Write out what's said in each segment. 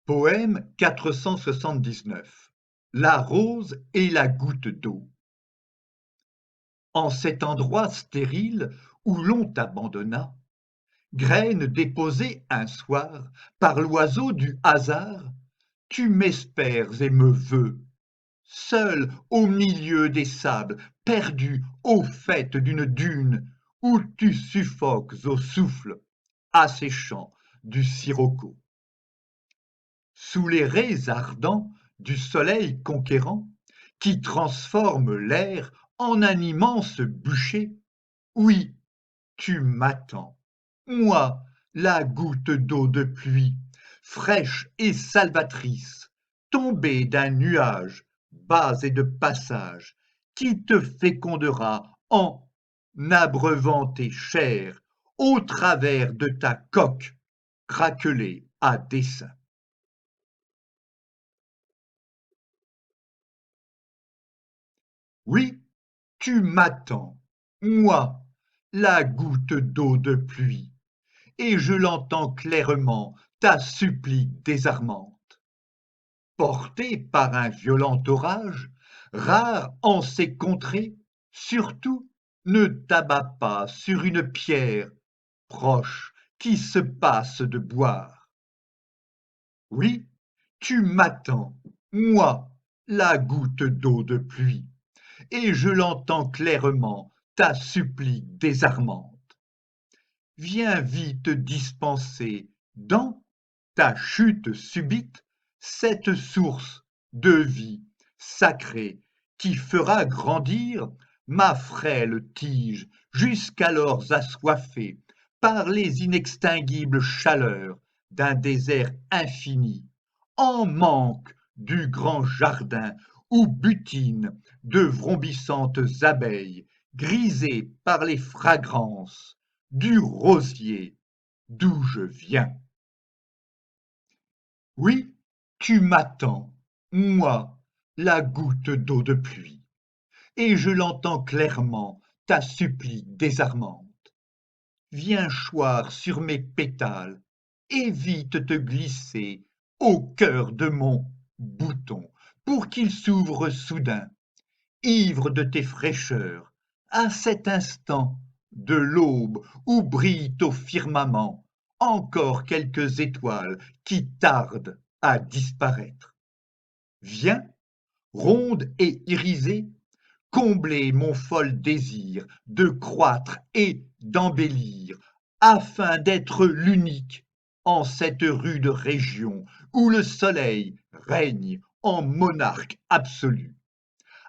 Poème 479. La rose et la goutte d'eau. En cet endroit stérile où l'on t'abandonna, graine déposée un soir par l'oiseau du hasard, tu m'espères et me veux, seul au milieu des sables, perdu au faîte d'une dune, où tu suffoques au souffle asséchant du sirocco. Sous les raies ardents du soleil conquérant, qui transforme l'air en un immense bûcher, oui, tu m'attends, moi, la goutte d'eau de pluie, fraîche et salvatrice, tombée d'un nuage bas et de passage, qui te fécondera en abreuvant tes chairs au travers de ta coque craquelée à dessein. Oui, tu m'attends, moi, la goutte d'eau de pluie, et je l'entends clairement, ta supplique désarmante. Portée par un violent orage, rare en ces contrées, surtout ne t'abats pas sur une pierre proche qui se passe de boire. Oui, tu m'attends, moi, la goutte d'eau de pluie, et je l'entends clairement, ta supplique désarmante. Viens vite dispenser, dans ta chute subite, cette source de vie sacrée qui fera grandir ma frêle tige jusqu'alors assoiffée par les inextinguibles chaleurs d'un désert infini, en manque du grand jardin où butinent de vrombissantes abeilles grisées par les fragrances du rosier d'où je viens. Oui, tu m'attends, moi, la goutte d'eau de pluie, et je l'entends clairement, ta supplique désarmante. Viens choir sur mes pétales, et vite te glisser au cœur de mon bouton, pour qu'il s'ouvre soudain, ivre de tes fraîcheurs, à cet instant de l'aube où brillent au firmament encore quelques étoiles qui tardent à disparaître. Viens, ronde et irisée, combler mon fol désir de croître et d'embellir, afin d'être l'unique en cette rude région où le soleil règne en monarque absolu,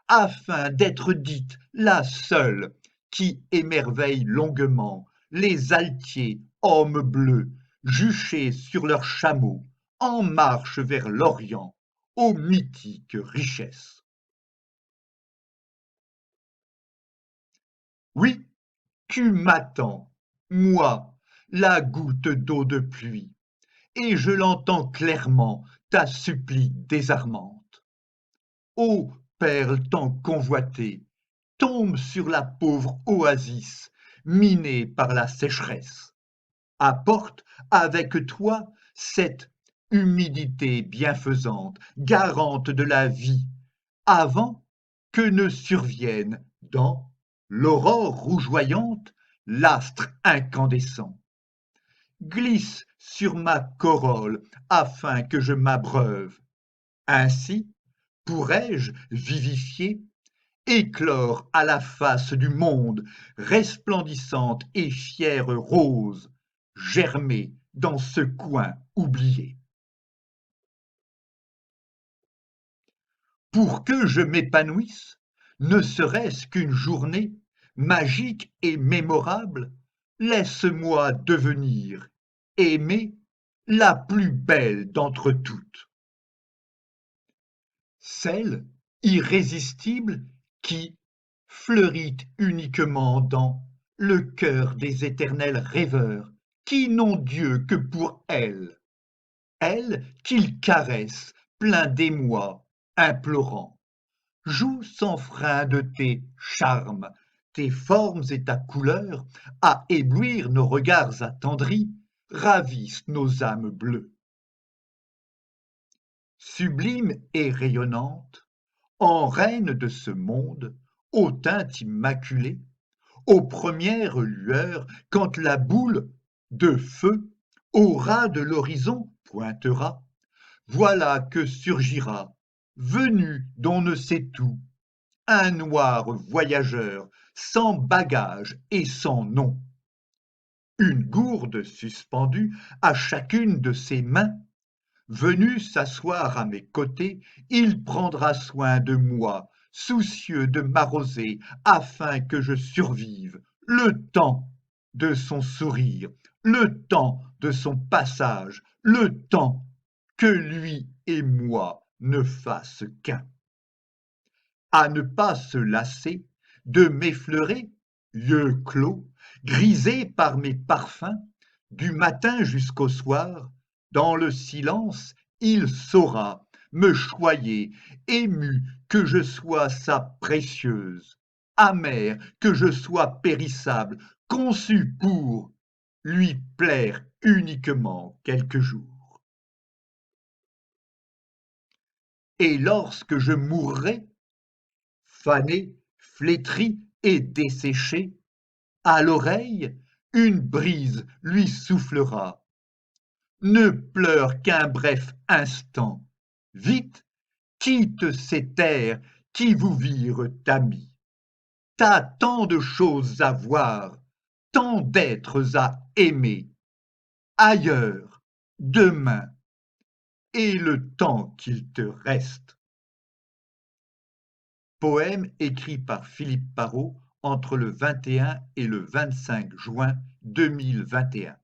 afin d'être dite la seule qui émerveille longuement les altiers hommes bleus juchés sur leurs chameaux en marche vers l'Orient aux mythiques richesses. Oui, tu m'attends, moi, la goutte d'eau de pluie, et je l'entends clairement, ta supplique désarmante. Ô perle tant convoitée, tombe sur la pauvre oasis, minée par la sécheresse. Apporte avec toi cette humidité bienfaisante, garante de la vie, avant que ne survienne dans l'aurore rougeoyante l'astre incandescent. Glisse sur ma corolle afin que je m'abreuve. Ainsi pourrais-je vivifier, éclore à la face du monde, resplendissante et fière rose, germer dans ce coin oublié. Pour que je m'épanouisse, ne serait-ce qu'une journée magique et mémorable, laisse-moi devenir, aimer, la plus belle d'entre toutes. Celle irrésistible qui fleurit uniquement dans le cœur des éternels rêveurs qui n'ont Dieu que pour elle, elle qu'ils caressent plein d'émoi, implorant. Joue sans frein de tes charmes, tes formes et ta couleur, à éblouir nos regards attendris, ravissent nos âmes bleues. sublime et rayonnante, en reine de ce monde, au teint immaculé, aux premières lueurs, quand la boule de feu au ras de l'horizon pointera, voilà que surgira, venu d'on ne sait où, un noir voyageur, sans bagage et sans nom. Une gourde suspendue à chacune de ses mains, venu s'asseoir à mes côtés, il prendra soin de moi, soucieux de m'arroser, afin que je survive, le temps de son sourire, le temps de son passage, le temps que lui et moi ne fassent qu'un. À ne pas se lasser de m'effleurer, yeux clos, grisés par mes parfums, du matin jusqu'au soir, dans le silence, il saura me choyer, ému que je sois sa précieuse, amère que je sois périssable, conçu pour lui plaire uniquement quelques jours. Et lorsque je mourrai, fané, flétri et desséché, à l'oreille, une brise lui soufflera. Ne pleure qu'un bref instant. Vite, quitte ces terres qui vous virent amis. T'as tant de choses à voir, tant d'êtres à aimer. Ailleurs, demain, et le temps qu'il te reste. Poème écrit par Philippe Parrot entre le 21 et le 25 juin 2021.